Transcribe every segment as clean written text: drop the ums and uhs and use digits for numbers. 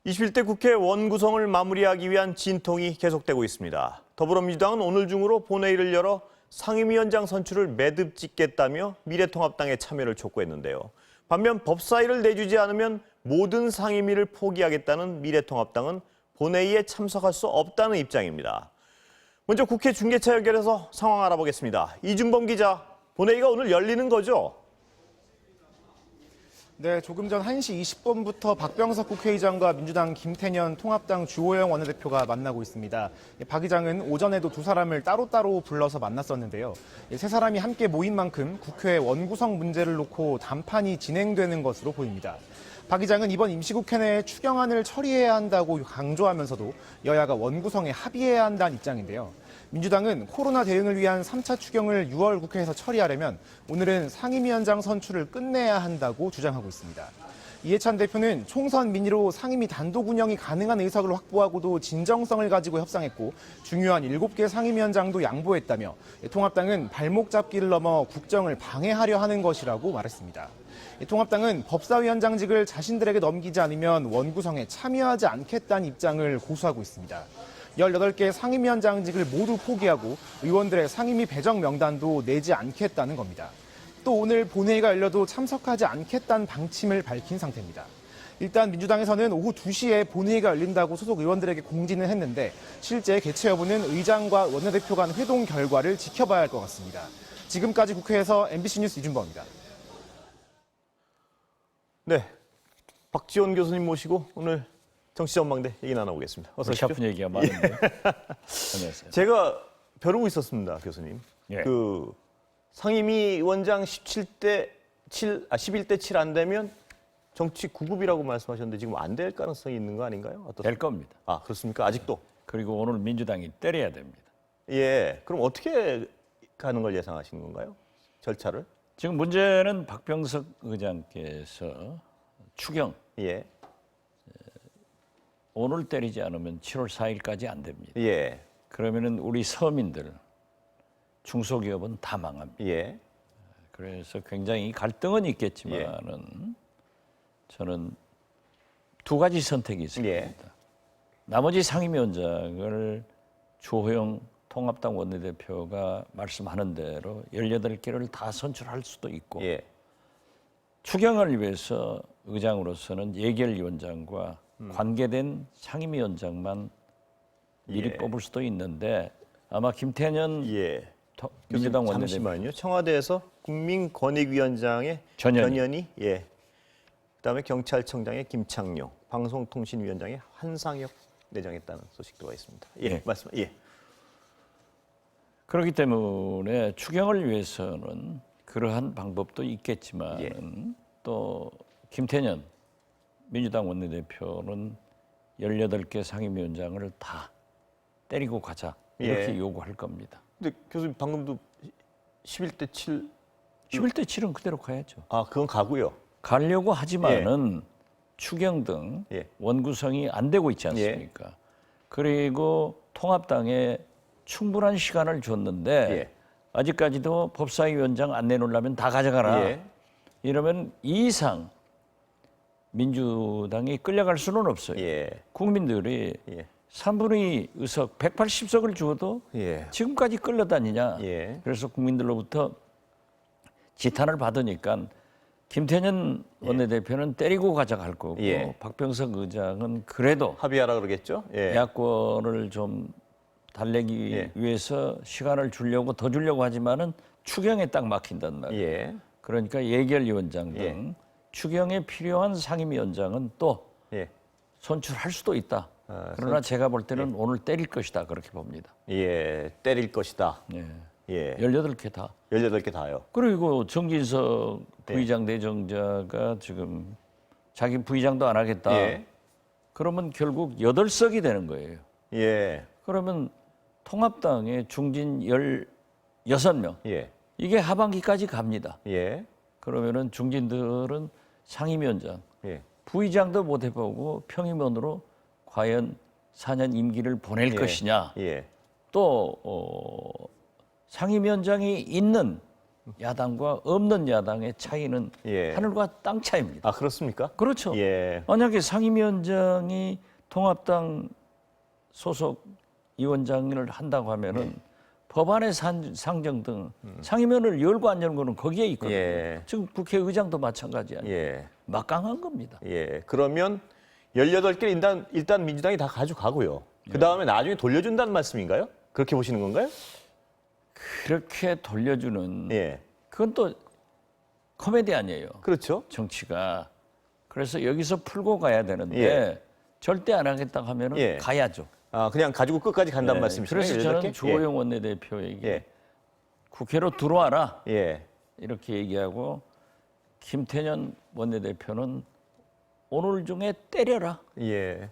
21대 국회 원구성을 마무리하기 위한 진통이 계속되고 있습니다. 더불어민주당은 오늘 중으로 본회의를 열어 상임위원장 선출을 매듭 짓겠다며 미래통합당의 참여를 촉구했는데요. 반면 법사위를 내주지 않으면 모든 상임위를 포기하겠다는 미래통합당은 본회의에 참석할 수 없다는 입장입니다. 먼저 국회 중계차 연결해서 상황 알아보겠습니다. 이준범 기자, 본회의가 오늘 열리는 거죠? 네, 조금 전 1시 20분부터 박병석 국회의장과 민주당 김태년 통합당 주호영 원내대표가 만나고 있습니다. 박 의장은 오전에도 두 사람을 따로따로 불러서 만났었는데요. 세 사람이 함께 모인 만큼 국회 원구성 문제를 놓고 담판이 진행되는 것으로 보입니다. 박 의장은 이번 임시국회 내에 추경안을 처리해야 한다고 강조하면서도 여야가 원구성에 합의해야 한다는 입장인데요. 민주당은 코로나 대응을 위한 3차 추경을 6월 국회에서 처리하려면 오늘은 상임위원장 선출을 끝내야 한다고 주장하고 있습니다. 이해찬 대표는 총선 민의로 상임위 단독 운영이 가능한 의석을 확보하고도 진정성을 가지고 협상했고 중요한 7개 상임위원장도 양보했다며 통합당은 발목 잡기를 넘어 국정을 방해하려 하는 것이라고 말했습니다. 통합당은 법사위원장직을 자신들에게 넘기지 않으면 원구성에 참여하지 않겠다는 입장을 고수하고 있습니다. 18개 상임위원장직을 모두 포기하고 의원들의 상임위 배정 명단도 내지 않겠다는 겁니다. 또 오늘 본회의가 열려도 참석하지 않겠다는 방침을 밝힌 상태입니다. 일단 민주당에서는 오후 2시에 본회의가 열린다고 소속 의원들에게 공지는 했는데 실제 개최 여부는 의장과 원내대표 간 회동 결과를 지켜봐야 할 것 같습니다. 지금까지 국회에서 MBC 뉴스 이준범입니다. 네, 박지원 교수님 모시고 오늘 정치전망대 얘기 나눠보겠습니다. 어서 오십시오. 샤픈 얘기가 많은데. 안녕하세요. 제가 벼르고 있었습니다, 교수님. 예. 상임위 원장 11대 7 안 되면 정치 구급이라고 말씀하셨는데 지금 안 될 가능성이 있는 거 아닌가요? 어떻습니까? 될 겁니다. 아, 그렇습니까? 아직도? 그리고 오늘 민주당이 때려야 됩니다. 예. 그럼 어떻게 가는 걸 예상하시는 건가요? 절차를? 지금 문제는 박병석 의장께서 추경 예. 오늘 때리지 않으면 7월 4일까지 안 됩니다. 예. 그러면은 우리 서민들, 중소기업은 다 망합니다. 예. 그래서 굉장히 갈등은 있겠지만은 저는 두 가지 선택이 있습니다. 예. 나머지 상임위원장을 주호영 통합당 원내대표가 말씀하는 대로 18개를 다 선출할 수도 있고 예. 추경을 위해서 의장으로서는 예결위원장과 관계된 상임위원장만 미리 예. 뽑을 수도 있는데 아마 김태년 예. 민주당 원내대표 잠시만요. 청와대에서 국민권익위원장의 전현희. 예. 그다음에 경찰청장의 김창룡, 방송통신위원장의 한상혁 내정했다는 소식도 와 있습니다. 예. 예. 말씀. 예. 그렇기 때문에 추경을 위해서는 그러한 방법도 있겠지만 예. 또 김태년 민주당 원내대표는 18개 상임위원장을 다 때리고 가자 이렇게 예. 요구할 겁니다. 근데 교수님 방금도 11대 7 11대 7은 그대로 가야죠. 아, 그건 가고요. 가려고 하지만은 추경 등 예. 원구성이 안 되고 있지 않습니까? 그리고 통합당에 충분한 시간을 줬는데 예. 아직까지도 법사위원장 안 내놓으려면 다 가져가라. 예. 이러면 이 이상 민주당이 끌려갈 수는 없어요. 예. 국민들이 예. 3분의 2 의석 180석을 주어도 예. 지금까지 끌려다니냐. 예. 그래서 국민들로부터 지탄을 받으니까 김태년 원내대표는 때리고 가져갈 거고 예. 박병석 의장은 그래도 합의하라 그러겠죠? 예. 야권을 좀 달래기 예. 위해서 시간을 주려고 더 주려고 하지만은 추경에 딱 막힌단 말이에요. 예. 그러니까 예결위원장 등 예. 추경에 필요한 상임위원장은 또 예. 선출할 수도 있다. 아, 그러나 제가 볼 때는 오늘 때릴 것이다 그렇게 봅니다. 예. 때릴 것이다. 예. 예. 18개 다. 18개 다요. 그리고 정진석 부의장 내정자가 지금 자기 부의장도 안 하겠다. 예. 그러면 결국 8석이 되는 거예요. 예. 그러면 통합당의 중진 16명. 예. 이게 하반기까지 갑니다. 예. 그러면은 중진들은 상임위원장, 예. 부의장도 못 해보고 평임원으로 과연 4년 임기를 보낼 예. 것이냐. 예. 또 상임위원장이 있는 야당과 없는 야당의 차이는 예. 하늘과 땅 차이입니다. 아, 그렇습니까? 그렇죠. 예. 만약에 상임위원장이 통합당 소속 위원장을 한다고 하면은 법안의 상정 등 상임위원을 열고 안 여는 거는 거기에 있거든요. 예. 지금 국회의장도 마찬가지 아니에요. 예. 막강한 겁니다. 예. 그러면 18개 일단 민주당이 다 가져가고요. 그다음에 나중에 돌려준다는 말씀인가요? 그렇게 보시는 건가요? 그렇게 돌려주는 예. 그건 또 코미디 아니에요. 그렇죠. 정치가. 그래서 여기서 풀고 가야 되는데 예. 절대 안 하겠다 하면은 예. 가야죠. 아, 그냥 가지고 끝까지 간다는 예. 말씀이시네요. 그래서 18개? 저는 주호영 원내대표에게 예. 국회로 들어와라 예. 이렇게 얘기하고 김태년 원내대표는 오늘 중에 때려라. 예.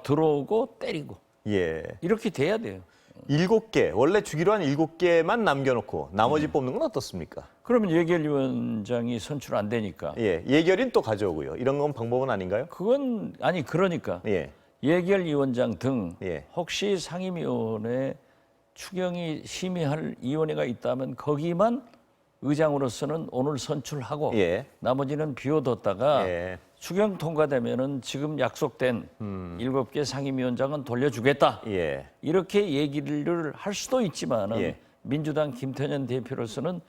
들어오고 때리고 예. 이렇게 돼야 돼요. 7개, 원래 주기로 한 7개만 남겨놓고 나머지 뽑는 건 어떻습니까? 그러면 예결위원장이 선출 안 되니까 예. 예결인 또 가져오고요. 이런 건 방법은 아닌가요? 그건 아니 그러니까 예. 예결위원장 등 예. 혹시 상임위원회 추경이 심의할 위원회가 있다면 거기만 의장으로서는 오늘 선출하고 예. 나머지는 비워뒀다가 예. 추경 통과되면은 지금 약속된 7개 상임위원장은 돌려주겠다. 예. 이렇게 얘기를 할 수도 있지만은 예. 민주당 김태년 대표로서는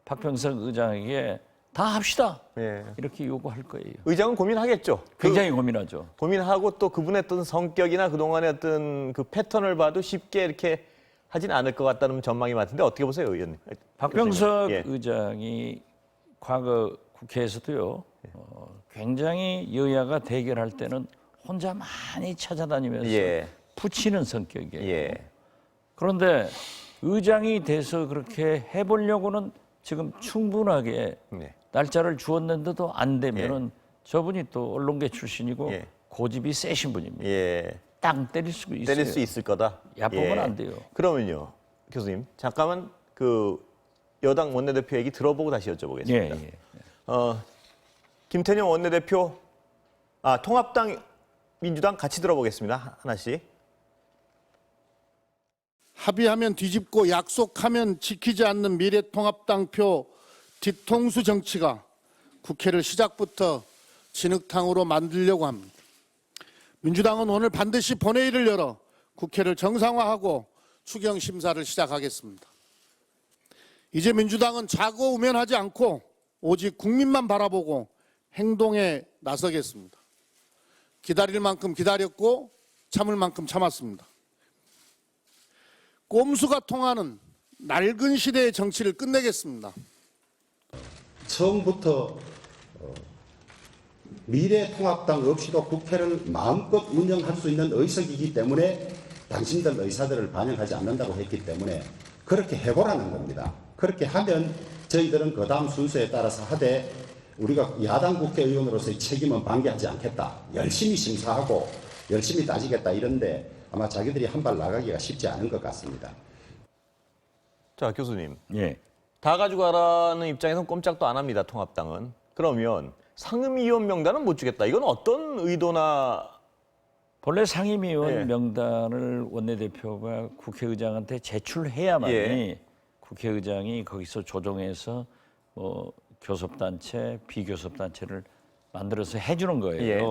박병석 의장에게 다 합시다. 예. 이렇게 요구할 거예요. 의장은 고민하겠죠. 굉장히 고민하죠. 고민하고 또 그분의 어떤 성격이나 그동안의 어떤 그 패턴을 봐도 쉽게 이렇게 하진 않을 것 같다는 전망이 많은데 어떻게 보세요, 의원님? 박병석 예. 의장이 과거 국회에서도요. 굉장히 여야가 대결할 때는 혼자 많이 찾아다니면서 예. 붙이는 성격이에요. 예. 그런데 의장이 돼서 그렇게 해보려고는 지금 충분하게 네. 날짜를 주었는데도 안 되면은 저분이 또 언론계 출신이고 예. 고집이 세신 분입니다. 예. 땅 때릴 수 있어요. 때릴 수 있을 거다. 얕보면 안 돼요. 그러면요, 교수님, 잠깐만 그 여당 원내대표 얘기 들어보고 다시 여쭤보겠습니다. 예, 예. 김태년 원내대표, 통합당, 민주당 같이 들어보겠습니다. 하나씩. 합의하면 뒤집고 약속하면 지키지 않는 미래통합당표 뒤통수 정치가 국회를 시작부터 진흙탕으로 만들려고 합니다. 민주당은 오늘 반드시 본회의를 열어 국회를 정상화하고 추경 심사를 시작하겠습니다. 이제 민주당은 좌고우면하지 않고 오직 국민만 바라보고 행동에 나서겠습니다. 기다릴 만큼 기다렸고 참을 만큼 참았습니다. 꼼수가 통하는 낡은 시대의 정치를 끝내겠습니다. 처음부터 미래통합당 없이도 국회를 마음껏 운영할 수 있는 의석이기 때문에 당신들 의사들을 반영하지 않는다고 했기 때문에 그렇게 해보라는 겁니다. 그렇게 하면 저희들은 그 다음 순서에 따라서 하되 우리가 야당 국회의원으로서의 책임은 방기하지 않겠다. 열심히 심사하고 열심히 따지겠다 이런데 아마 자기들이 한 발 나가기가 쉽지 않은 것 같습니다. 자, 교수님. 예. 다 가져가라는 입장에서는 꼼짝도 안 합니다, 통합당은. 그러면 상임위원 명단은 못 주겠다. 이건 어떤 의도나. 본래 상임위원 예. 명단을 원내대표가 국회의장한테 제출해야만이 예. 국회의장이 거기서 조정해서 교섭단체, 비교섭단체를 만들어서 해주는 거예요. 예.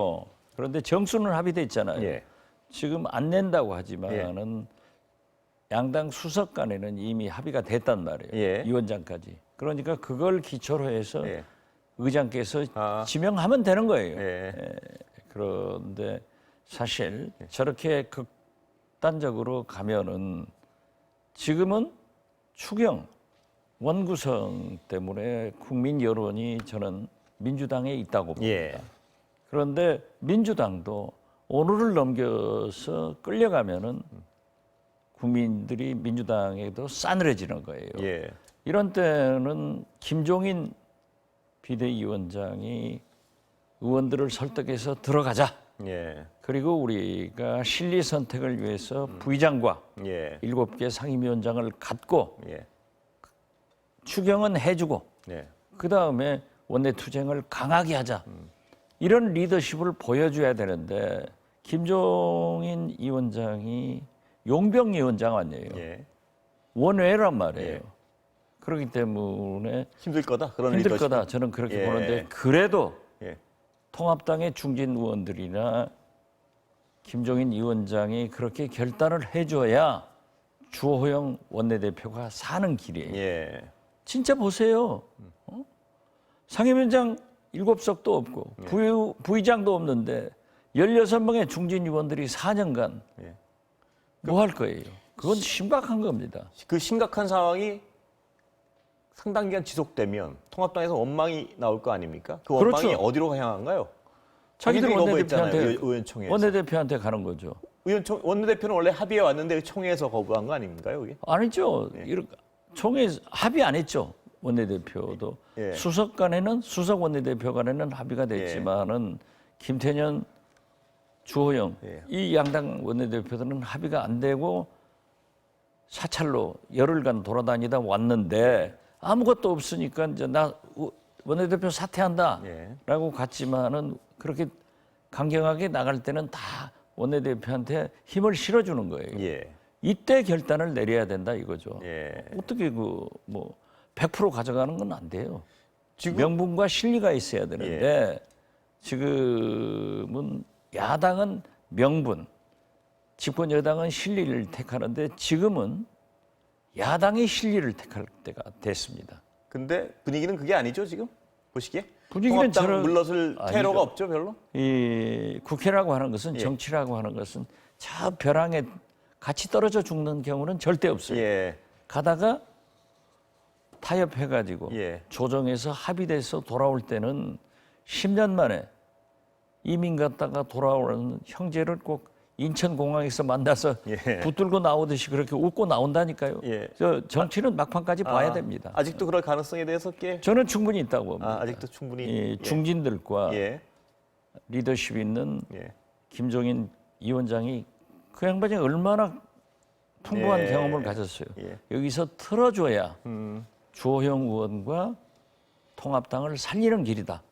그런데 정수는 합의돼 있잖아요. 예. 지금 안 낸다고 하지만은 양당 수석 간에는 이미 합의가 됐단 말이에요. 예. 위원장까지. 그러니까 그걸 기초로 해서 예. 의장께서 아. 지명하면 되는 거예요. 예. 그런데 사실 저렇게 극단적으로 가면은 지금은 추경 원구성 때문에 국민 여론이 저는 민주당에 있다고 봅니다. 예. 그런데 민주당도 오늘을 넘겨서 끌려가면은 국민들이 민주당에도 싸늘해지는 거예요. 예. 이런 때는 김종인 비대위원장이 의원들을 설득해서 들어가자. 예. 그리고 우리가 실리 선택을 위해서 부의장과 예. 7개 상임위원장을 갖고 예. 추경은 해주고 예. 그다음에 원내투쟁을 강하게 하자. 이런 리더십을 보여줘야 되는데 김종인 위원장이 용병 위원장 아니에요. 예. 원외란 말이에요. 예. 그렇기 때문에 힘들 거다. 그런 힘들 리더십은. 거다. 저는 그렇게 예. 보는데 그래도 예. 통합당의 중진 의원들이나 김종인 위원장이 그렇게 결단을 해줘야 주호영 원내대표가 사는 길이에요. 예. 진짜 보세요. 상임위원장 7석도 없고 부의장도 없는데 16명의 중진 의원들이 4년간 예. 뭐 할 거예요? 그건 심각한 겁니다. 그 심각한 상황이 상당 기간 지속되면 통합당에서 원망이 나올 거 아닙니까? 그 원망이 그렇죠. 어디로 향한가요? 자기들이 자기들이 거부했잖아요. 원내대표한테 의원총회에서. 원내대표한테 가는 거죠. 원내대표는 원래 합의해 왔는데 총회에서 거부한 거 아닙니까요? 그게? 아니죠. 이렇게 총회 합의 안 했죠. 원내대표도 예. 수석 원내대표 간에는 합의가 됐지만은 김태년, 주호영 예. 이 양당 원내대표들은 합의가 안 되고 사찰로 열흘간 돌아다니다 왔는데 아무것도 없으니까 이제 나 원내대표 사퇴한다라고 갔지만은 그렇게 강경하게 나갈 때는 다 원내대표한테 힘을 실어주는 거예요. 예. 이때 결단을 내려야 된다 이거죠. 예. 어떻게 100% 가져가는 건 안 돼요. 지금 명분과 실리가 있어야 되는데 지금은 야당은 명분, 집권 여당은 실리를 택하는데 지금은 야당이 실리를 택할 때가 됐습니다. 근데 분위기는 그게 아니죠, 지금? 보시기에? 분위기는 통합당 물러설 아니죠. 테러가 없죠, 별로? 이 국회라고 하는 것은 정치라고 하는 것은 저 벼랑에 같이 떨어져 죽는 경우는 절대 없어요. 예. 가다가 타협해가지고 예. 조정해서 합의돼서 돌아올 때는 10년 만에 이민 갔다가 돌아오는 형제를 꼭 인천공항에서 만나서 예. 붙들고 나오듯이 그렇게 웃고 나온다니까요. 예. 저 정치는 막판까지 봐야 됩니다. 아직도 그럴 가능성에 대해서 꽤 저는 충분히 있다고 봅니다. 아직도 충분히 이 중진들과 예. 리더십 있는 예. 김종인 위원장이 그 양반이 얼마나 풍부한 예. 경험을 가졌어요. 예. 여기서 틀어줘야 주호영 의원과 통합당을 살리는 길이다.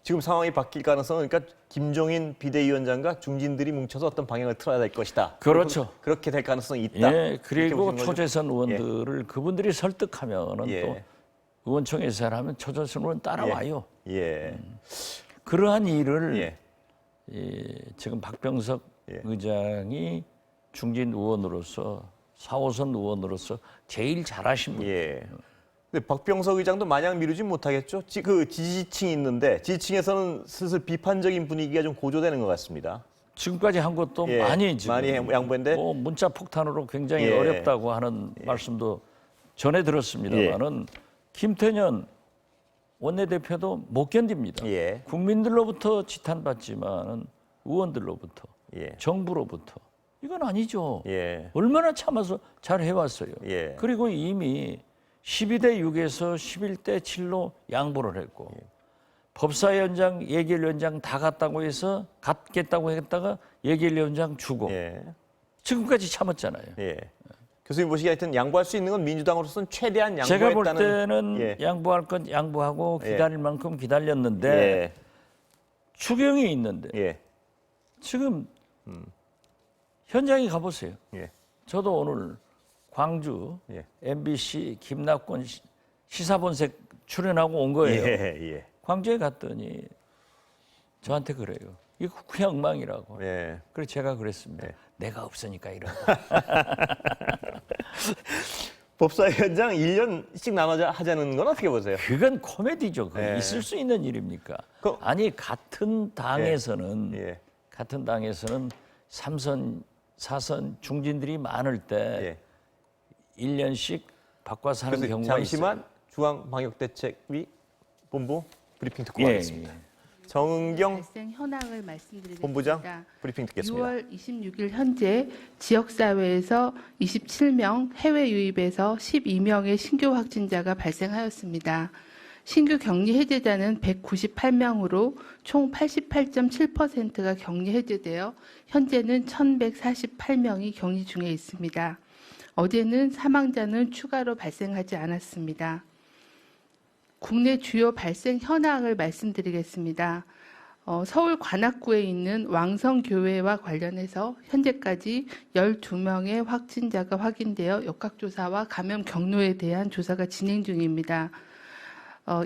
지금 상황이 바뀔 가능성은 그러니까 김종인 비대위원장과 중진들이 뭉쳐서 어떤 방향을 틀어야 될 것이다. 그렇죠. 그렇게 될 가능성이 있다. 예, 이렇게 그리고 보시는 거죠? 초재선 의원들을 그분들이 설득하면은 예. 또 의원총회에서 하면 초재선 의원 따라와요. 예. 그러한 일을 예. 지금 박병석 예. 의장이 중진 의원으로서 4호선 의원으로서 제일 잘하신 분. 예. 근데 박병석 의장도 마냥 미루지 못하겠죠. 그 지지층이 있는데 지지층에서는 슬슬 비판적인 분위기가 좀 고조되는 것 같습니다. 지금까지 한 것도 예, 많이 지금 많이 양보했는데 문자 폭탄으로 굉장히 예. 어렵다고 하는 말씀도 전해 들었습니다만은 김태년 원내대표도 못 견딥니다. 예. 국민들로부터 지탄받지만은 의원들로부터 예. 정부로부터 이건 아니죠. 예. 얼마나 참아서 잘 해왔어요. 예. 그리고 이미 12대 6에서 11대 7로 양보를 했고 법사위원장, 예결위원장 다 갔다고 해서 갖겠다고 했다가 예결위원장 주고 예. 지금까지 참았잖아요. 예. 교수님 보시기에 하여튼 양보할 수 있는 건 민주당으로서는 최대한 제가 볼 양보했다는 때는 양보할 건 양보하고 기다릴 만큼 기다렸는데 예. 추경이 있는데 예. 지금 현장에 가보세요. 예. 저도 오늘 광주 예. MBC 김낙권 시사본색 출연하고 온 거예요. 예. 광주에 갔더니 저한테 그래요. 이거 그냥 엉망이라고. 예. 그래서 제가 그랬습니다. 내가 없으니까 이런다. 법사위원장 1년씩 나눠 하자는 건 어떻게 보세요? 그건 코미디죠. 그건 예. 있을 수 있는 일입니까? 그- 아니 같은 당에서는 예. 같은 당에서는 3선, 4선 중진들이 많을 때 예. 1년씩 바꿔서 하는 그래서 경우가 잠시만 중앙방역대책위 본부 브리핑 듣고 있어요. 가겠습니다. 정은경 발생 현황을 말씀드리겠습니다. 본부장 브리핑 듣겠습니다. 6월 26일 현재 지역사회에서 27명, 해외 유입에서 12명의 신규 확진자가 발생하였습니다. 신규 격리 해제자는 198명으로 총 88.7%가 격리 해제되어 현재는 1148명이 격리 중에 있습니다. 어제는 사망자는 추가로 발생하지 않았습니다. 국내 주요 발생 현황을 말씀드리겠습니다. 서울 관악구에 있는 왕성교회와 관련해서 현재까지 12명의 확진자가 확인되어 역학조사와 감염 경로에 대한 조사가 진행 중입니다.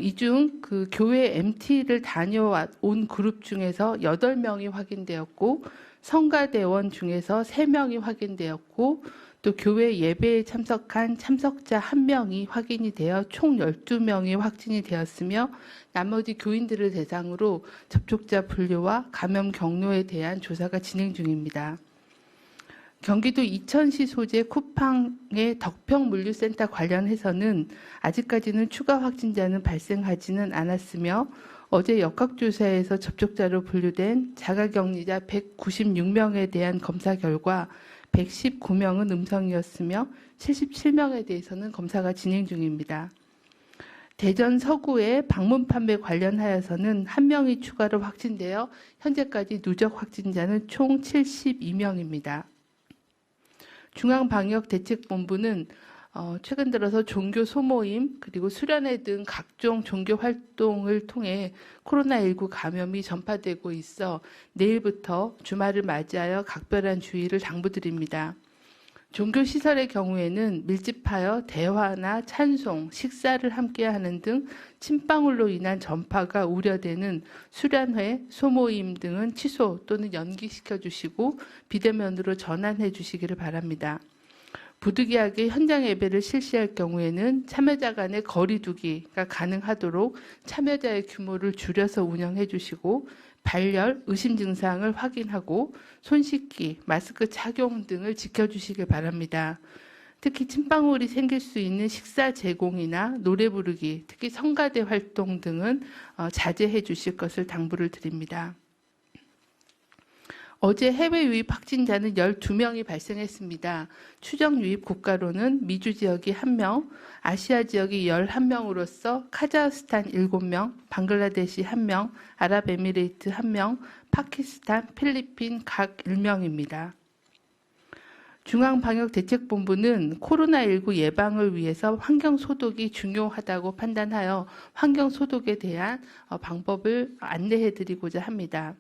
이 중 그 교회 MT를 다녀온 그룹 중에서 8명이 확인되었고, 성가대원 중에서 3명이 확인되었고, 또 교회 예배에 참석한 참석자 1명이 확인이 되어 총 12명이 확진이 되었으며, 나머지 교인들을 대상으로 접촉자 분류와 감염 경로에 대한 조사가 진행 중입니다. 경기도 이천시 소재 쿠팡의 덕평물류센터 관련해서는 아직까지는 추가 확진자는 발생하지는 않았으며, 어제 역학조사에서 접촉자로 분류된 자가격리자 196명에 대한 검사 결과 119명은 음성이었으며 77명에 대해서는 검사가 진행 중입니다. 대전 서구의 방문 판매 관련하여서는 1명이 추가로 확진되어 현재까지 누적 확진자는 총 72명입니다. 중앙방역대책본부는 최근 들어서 종교 소모임 그리고 수련회 등 각종 종교 활동을 통해 코로나19 감염이 전파되고 있어 내일부터 주말을 맞이하여 각별한 주의를 당부드립니다. 종교시설의 경우에는 밀집하여 대화나 찬송, 식사를 함께하는 등 침방울로 인한 전파가 우려되는 수련회, 소모임 등은 취소 또는 연기시켜 주시고 비대면으로 전환해 주시기를 바랍니다. 부득이하게 현장 예배를 실시할 경우에는 참여자 간의 거리 두기가 가능하도록 참여자의 규모를 줄여서 운영해 주시고, 발열, 의심 증상을 확인하고 손 씻기, 마스크 착용 등을 지켜주시길 바랍니다. 특히 침방울이 생길 수 있는 식사 제공이나 노래 부르기, 특히 성가대 활동 등은 자제해 주실 것을 당부를 드립니다. 어제 해외 유입 확진자는 12명이 발생했습니다. 추정 유입 국가로는 미주 지역이 1명, 아시아 지역이 11명으로서 카자흐스탄 7명, 방글라데시 1명, 아랍에미레이트 1명, 파키스탄, 필리핀 각 1명입니다. 중앙방역대책본부는 코로나19 예방을 위해서 환경소독이 중요하다고 판단하여 환경소독에 대한 방법을 안내해드리고자 합니다.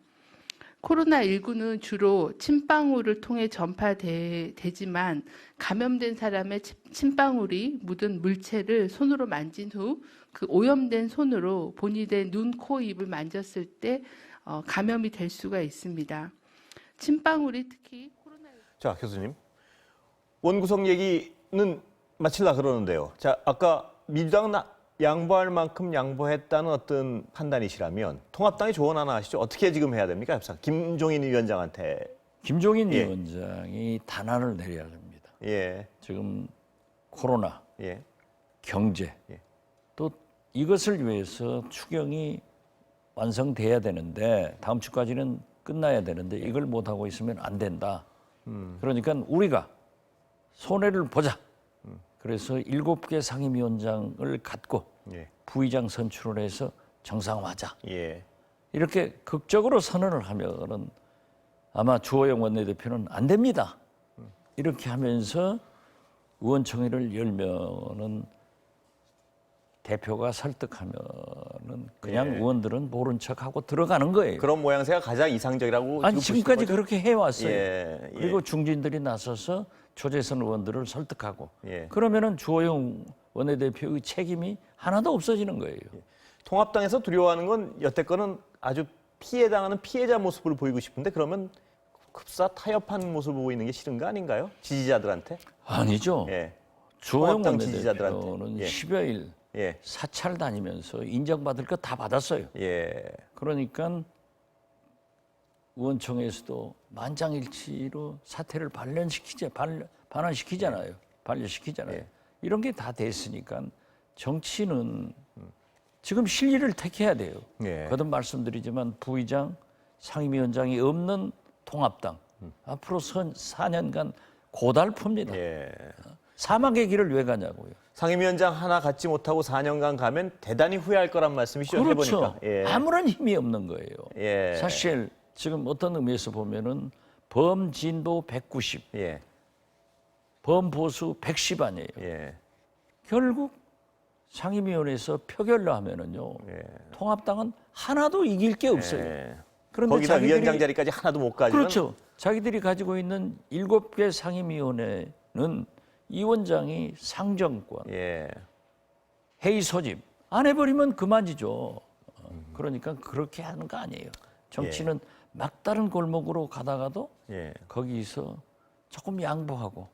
코로나19는 주로 침방울을 통해 전파되지만 감염된 사람의 침방울이 묻은 물체를 손으로 만진 후 그 오염된 손으로 본인의 눈, 코, 입을 만졌을 때 감염이 될 수가 있습니다. 침방울이 특히 자, 교수님. 원구성 얘기는 마치려 그러는데요. 자, 아까 민주당은 양보할 만큼 양보했다는 어떤 판단이시라면 통합당이 조언 하나 하시죠. 어떻게 지금 해야 됩니까? 협상. 김종인 위원장한테. 김종인 예. 위원장이 단안을 내려야 합니다. 예. 지금 코로나, 예. 경제, 예. 또 이것을 위해서 추경이 완성돼야 되는데 다음 주까지는 끝나야 되는데 이걸 못하고 있으면 안 된다. 그러니까 우리가 손해를 보자. 그래서 7개 상임위원장을 갖고 예. 부의장 선출을 해서 정상화하자. 예. 이렇게 극적으로 선언을 하면은 아마 주호영 원내대표는 안 됩니다. 이렇게 하면서 의원총회를 열면은 대표가 설득하면은 그냥 예. 의원들은 모른 척하고 들어가는 거예요. 그런 모양새가 가장 이상적이라고 아니 지금 지금까지 보시는 거죠? 그렇게 해왔어요. 예. 예. 그리고 중진들이 나서서 조재선 의원들을 설득하고 예. 그러면은 주호영 원내대표의 책임이 하나도 없어지는 거예요. 통합당에서 두려워하는 건 여태껏은 아주 피해당하는 피해자 모습을 보이고 싶은데 그러면 급사 타협한 모습을 보이는 게 싫은 거 아닌가요? 지지자들한테? 아니죠. 예. 주호영 통합당 원내대표는 지지자들한테. 예. 10여일 예. 사찰 다니면서 인정받을 거 다 받았어요. 예. 그러니까 의원총회에서도 만장일치로 사태를 반환시키잖아요. 반려시키잖아요. 예. 이런 게 다 됐으니까 정치는 지금 실리를 택해야 돼요. 예. 거듭 말씀드리지만 부의장, 상임위원장이 없는 통합당 앞으로 4년간 고달픕니다. 예. 사막의 길을 왜 가냐고요. 상임위원장 하나 갖지 못하고 4년간 가면 대단히 후회할 거란 말씀이시죠? 그렇죠. 해보니까. 예. 아무런 힘이 없는 거예요. 예. 사실 지금 어떤 의미에서 보면은 범진보 190, 예. 범보수 110 아니에요. 예. 결국 상임위원회에서 표결로 하면은요. 예. 통합당은 하나도 이길 게 없어요. 예. 그런데 거기다 자기들이- 위원장 자리까지 하나도 못 가지면 그렇죠. 자기들이 가지고 있는 7개 상임위원회는 이 원장이 상정권, 예. 회의 소집 안 해버리면 그만이죠. 그러니까 그렇게 하는 거 아니에요. 정치는 막다른 골목으로 가다가도 예. 거기서 조금 양보하고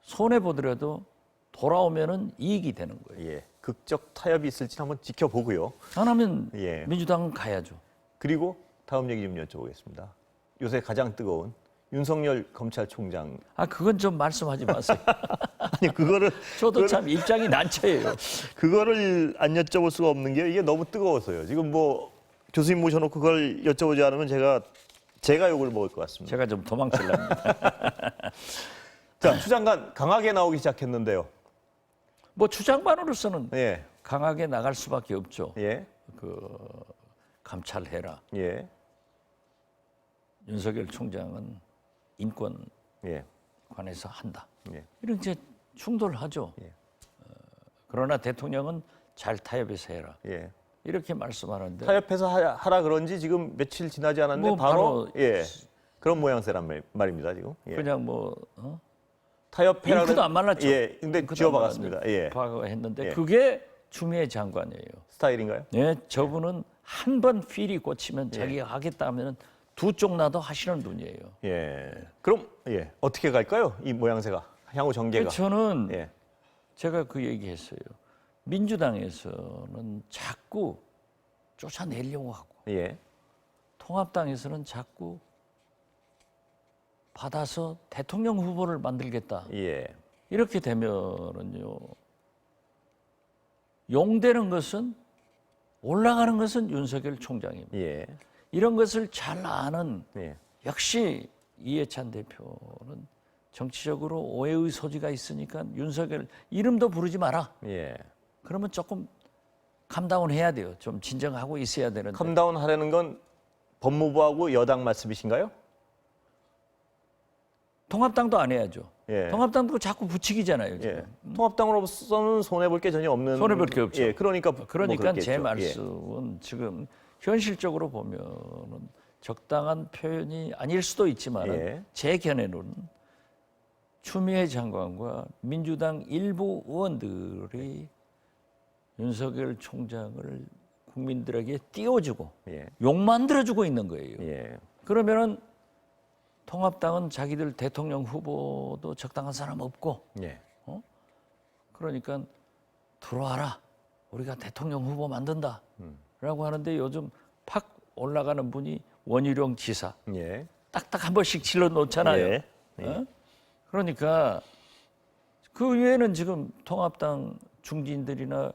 손해 보더라도 돌아오면은 이익이 되는 거예요. 예. 극적 타협이 있을지 한번 지켜보고요. 안 하면 예. 민주당은 가야죠. 그리고 다음 얘기 좀 여쭤보겠습니다. 요새 가장 뜨거운 윤석열 검찰총장. 아 그건 좀 말씀하지 마세요. 아니 그거를 저도 참 입장이 난처해요. 그거를 안 여쭤볼 수가 없는 게 이게 너무 뜨거워서요. 지금 뭐 교수님 모셔놓고 그걸 여쭤보지 않으면 제가 욕을 먹을 것 같습니다. 제가 좀 도망칠랍니다. 자, 추 장관 강하게 나오기 시작했는데요. 뭐 주장반으로서는 예, 강하게 나갈 수밖에 없죠. 예, 감찰해라. 예, 윤석열 총장은 인권 예, 관해서 한다. 예. 이런 이제 충돌하죠. 예. 그러나 대통령은 잘 타협해서 해라. 예. 이렇게 말씀하는데 타협해서 하라 그런지 지금 며칠 지나지 않았는데 뭐 바로 바로 예 그런 모양새란 말입니다 지금. 예. 그냥 뭐 타협해라. 잉크도 안 말랐죠. 예, 근데 잉크도 지워박았습니다. 안 예, 했는데 예. 그게 추미애 장관이에요. 스타일인가요? 네, 저분은 한 번 필이 꽂히면 예. 자기가 하겠다 하면은 두 쪽 나도 하시는 분이에요. 예. 그럼 예 어떻게 갈까요? 이 모양새가 향후 전개가. 저는 예, 제가 그 얘기했어요. 민주당에서는 자꾸 쫓아내려고 하고 예, 통합당에서는 자꾸 받아서 대통령 후보를 만들겠다. 예, 이렇게 되면은요. 용되는 것은 올라가는 것은 윤석열 총장입니다. 예, 이런 것을 잘 아는 예, 역시 이해찬 대표는 정치적으로 오해의 소지가 있으니까 윤석열 이름도 부르지 마라. 예. 그러면 조금 캄다운 해야 돼요. 좀 진정하고 있어야 되는데. 컴다운 하려는 건 법무부하고 여당 말씀이신가요? 통합당도 안 해야죠. 예. 통합당도 자꾸 부추기잖아요. 지금. 예. 통합당으로서는 손해 볼 게 전혀 없는. 손해볼 게 없죠. 예, 그러니까 그러니까 뭐 제 그렇겠죠. 말씀은 지금 현실적으로 보면은 적당한 표현이 아닐 수도 있지만 예. 제 견해로는 추미애 장관과 민주당 일부 의원들이 윤석열 총장을 국민들에게 띄워주고 예, 욕 만들어주고 있는 거예요. 예, 그러면은 통합당은 자기들 대통령 후보도 적당한 사람 없고 예, 그러니까 들어와라. 우리가 대통령 후보 만든다. 라고 하는데 요즘 팍 올라가는 분이 원희룡 지사. 예, 딱딱 한 번씩 질러 놓잖아요. 예, 그러니까 그 외에는 지금 통합당 중진들이나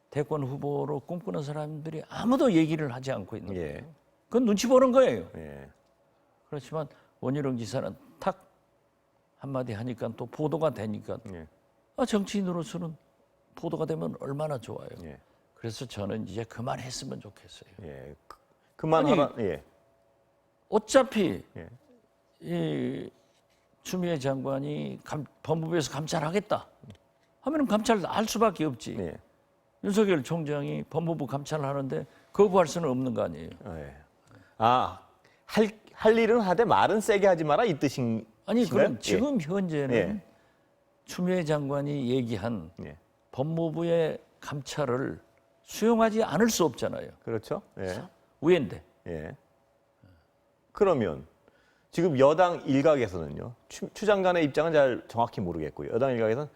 대권 후보로 꿈꾸는 사람들이 아무도 얘기를 하지 않고 있는 거예요. 예, 그건 눈치 보는 거예요. 예, 그렇지만 원희룡 지사는 탁 한마디 하니까 또 보도가 되니까 예, 정치인으로서는 보도가 되면 얼마나 좋아요. 예, 그래서 저는 이제 그만했으면 좋겠어요. 예. 그만하라. 예, 어차피 예. 이 추미애 장관이 법무부에서 감찰하겠다 하면 감찰 할 수밖에 없지. 예. 윤석열 총장이 법무부 감찰을 하는데 거부할 수는 없는 거 아니에요. 예. 할 일은 하되 말은 세게 하지 마라 이 뜻인. 아니 그럼 예. 지금 현재는 예. 추미애 장관이 얘기한 예. 법무부의 감찰을 수용하지 않을 수 없잖아요. 그렇죠. 예. 우회인데. 예. 그러면 지금 여당 일각에서는요. 추 장관의 입장은 잘 정확히 모르겠고요. 여당 일각에서는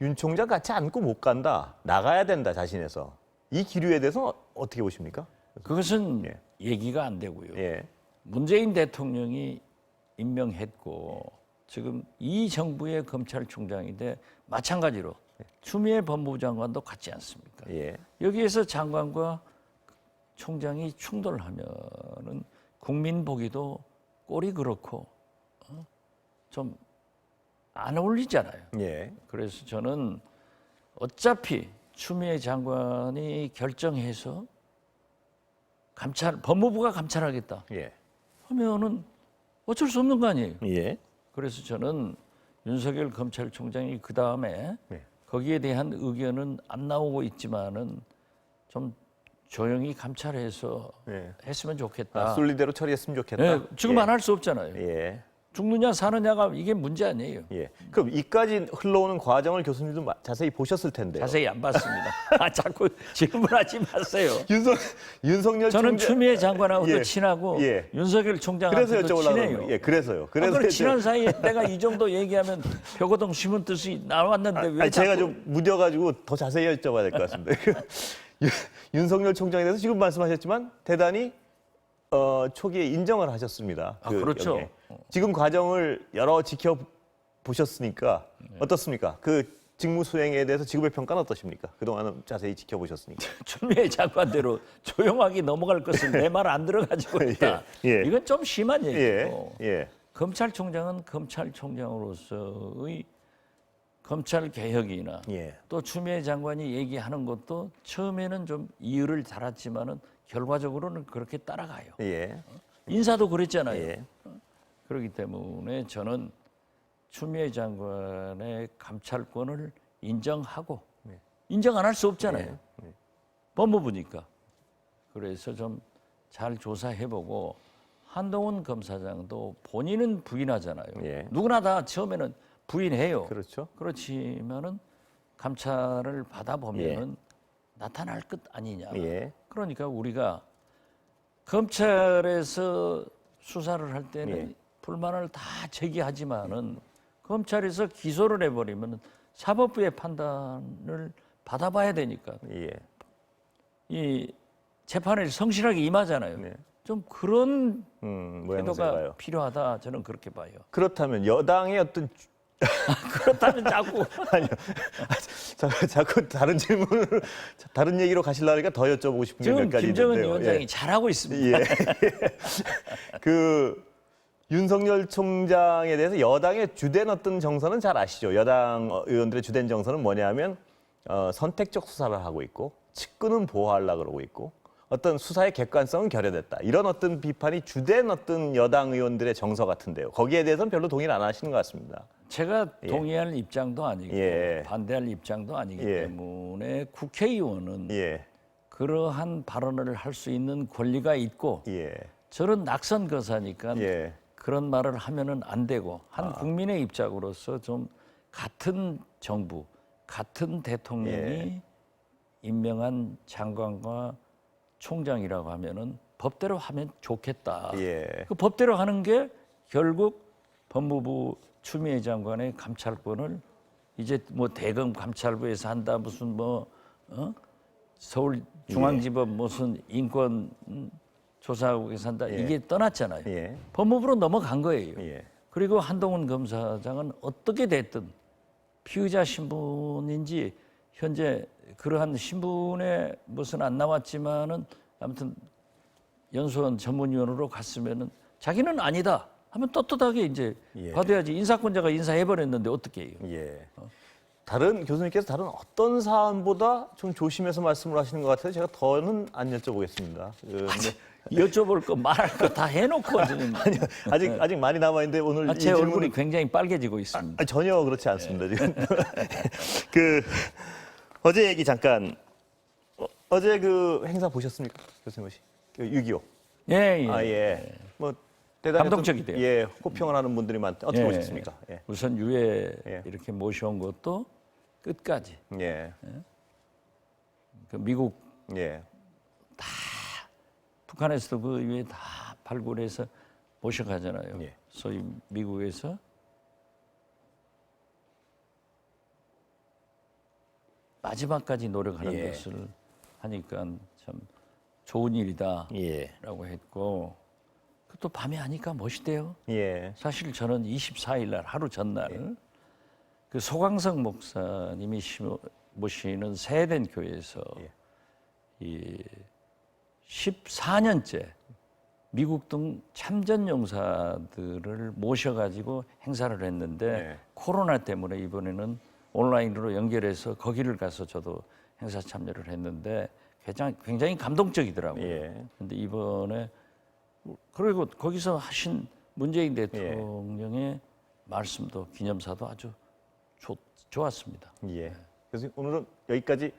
윤 총장 같이 안고 못 간다. 나가야 된다 자신에서. 이 기류에 대해서 어떻게 보십니까? 그것은 예. 얘기가 안 되고요. 예. 문재인 대통령이 임명했고 지금 이 정부의 검찰총장인데 마찬가지로 추미애 법무부 장관도 같지 않습니까? 예. 여기에서 장관과 총장이 충돌하면은 국민 보기도 꼴이 그렇고 좀 안 어울리잖아요. 예. 그래서 저는 어차피 추미애 장관이 결정해서 법무부가 감찰하겠다 예. 하면은 어쩔 수 없는 거 아니에요. 예. 그래서 저는 윤석열 검찰총장이 그 다음에 네. 거기에 대한 의견은 안 나오고 있지만은 좀 조용히 감찰해서 예. 했으면 좋겠다. 순리대로 처리했으면 좋겠다. 예, 지금 예. 안 할 수 없잖아요. 예. 죽느냐 사느냐가 이게 문제 아니에요. 예. 그럼 이까지 흘러오는 과정을 교수님도 자세히 보셨을 텐데요. 자세히 안 봤습니다. 자꾸 질문하지 마세요. 윤석열 저는 총장- 추미애 장관하고도 예. 친하고 예. 윤석열 그래서 총장하고도 여쭤보려고 친해요. 그러는 예, 그래서요. 그래 이제- 친한 사이에 내가 이 정도 얘기하면 표고동 신문 뜻이 나왔는데 왜 아니, 자꾸 제가 좀 무뎌가지고 더 자세히 여쭤봐야 될 것 같습니다. 윤석열 총장에 대해서 지금 말씀하셨지만 대단히 초기에 인정을 하셨습니다. 아, 그렇죠. 여기에. 지금 과정을 여러 지켜보셨으니까 어떻습니까? 그 직무 수행에 대해서 지금의 평가는 어떠십니까? 그동안은 자세히 지켜보셨으니까. 추미애 장관대로 조용하게 넘어갈 것은 내 말 안 들어가지고 있다. 예, 예. 이건 좀 심한 예, 얘기고 예, 검찰총장은 검찰총장으로서의 검찰 개혁이나 예. 또 추미애 장관이 얘기하는 것도 처음에는 좀 이유를 달았지만은 결과적으로는 그렇게 따라가요. 예, 인사도 그랬잖아요. 예. 그렇기 때문에 저는 추미애 장관의 감찰권을 인정하고 인정 안 할 수 없잖아요. 법무부니까. 그래서 좀 잘 조사해보고 한동훈 검사장도 본인은 부인하잖아요. 예. 누구나 다 처음에는 부인해요. 그렇죠. 그렇지만은 감찰을 받아보면은 나타날 것 아니냐. 예. 그러니까 우리가 검찰에서 수사를 할 때는 예. 불만을 다 제기하지만은 검찰에서 기소를 해버리면 사법부의 판단을 받아봐야 되니까 예. 이 재판에 성실하게 임하잖아요. 네. 좀 그런 모양새가 태도가 요 필요하다 저는 그렇게 봐요. 그렇다면 여당의 어떤 그렇다면 자꾸 아니요. 자꾸 다른 질문을 다른 얘기로 가시려니까 더 여쭤보고 싶은 게 지금 몇 가지 김정은 있는데요. 위원장이 예. 잘하고 있습니다. 예. 그 윤석열 총장에 대해서 여당의 주된 어떤 정서는 잘 아시죠? 여당 의원들의 주된 정서는 뭐냐면 선택적 수사를 하고 있고 측근은 보호하려고 그러고 있고 어떤 수사의 객관성은 결여됐다. 이런 어떤 비판이 주된 어떤 여당 의원들의 정서 같은데요. 거기에 대해서는 별로 동의를 안 하시는 것 같습니다. 제가 동의할 입장도 아니고 예. 반대할 입장도 아니기 예. 때문에 국회의원은 예. 그러한 발언을 할 수 있는 권리가 있고 예. 저는 낙선 거사니까 예. 그런 말을 하면은 안 되고 한 국민의 입장으로서 좀 같은 정부, 같은 대통령이 예. 임명한 장관과 총장이라고 하면은 법대로 하면 좋겠다. 예. 그 법대로 하는 게 결국 법무부 추미애 장관의 감찰권을 이제 뭐 대검 감찰부에서 한다 무슨 뭐 서울중앙지법 무슨 인권 조사국에서 한다 예. 이게 떠났잖아요. 예. 법무부로 넘어간 거예요. 예. 그리고 한동훈 검사장은 어떻게 됐든 피의자 신분인지 현재 그러한 신분에 무슨 안 나왔지만은 아무튼 연수원 전문위원으로 갔으면은 자기는 아니다 하면 떳떳하게 이제 예. 받아야지. 인사권자가 인사해버렸는데 어떻게 해요? 예. 다른 교수님께서 다른 어떤 사안보다 좀 조심해서 말씀을 하시는 것 같아요. 제가 더는 안 여쭤보겠습니다. 근데 여쭤볼 거 말할 거 다 해놓고 지금 아직 많이 남아 있는데 오늘 이 제 질문은 얼굴이 굉장히 빨개지고 있습니다. 전혀 그렇지 않습니다. 지금 그 어제 얘기 잠깐 어제 그 행사 보셨습니까, 교수님 혹시? 그 6.25. 예, 예. 아 예. 뭐 대단히 감동적이대요. 예, 호평을 하는 분들이 많대. 어떻게 예. 보셨습니까? 예. 우선 유해 예. 이렇게 모셔온 것도 끝까지 예. 그 미국 예. 북한에서도 그 이후에 다 발굴해서 모셔가잖아요. 예. 소위 미국에서 마지막까지 노력하는 예. 것을 하니까 참 좋은 일이다라고 예. 했고 또 밤에 하니까 멋있대요. 예. 사실 저는 24일 날 하루 전날 그 소강성 목사님이 모시는 세된 교회에서 이 14년째 미국 등 참전 용사들을 모셔가지고 행사를 했는데 네. 코로나 때문에 이번에는 온라인으로 연결해서 거기를 가서 저도 행사 참여를 했는데 굉장히 감동적이더라고요. 예. 근데 이번에 그리고 거기서 하신 문재인 대통령의 말씀도 기념사도 아주 좋았습니다. 예. 그래서 오늘은 여기까지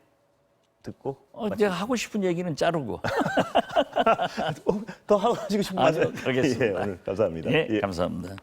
듣고 제가 하고 싶은 얘기는 자르고. 더 하고 싶은 말씀 그러겠습니다. 오늘 감사합니다. 예, 감사합니다.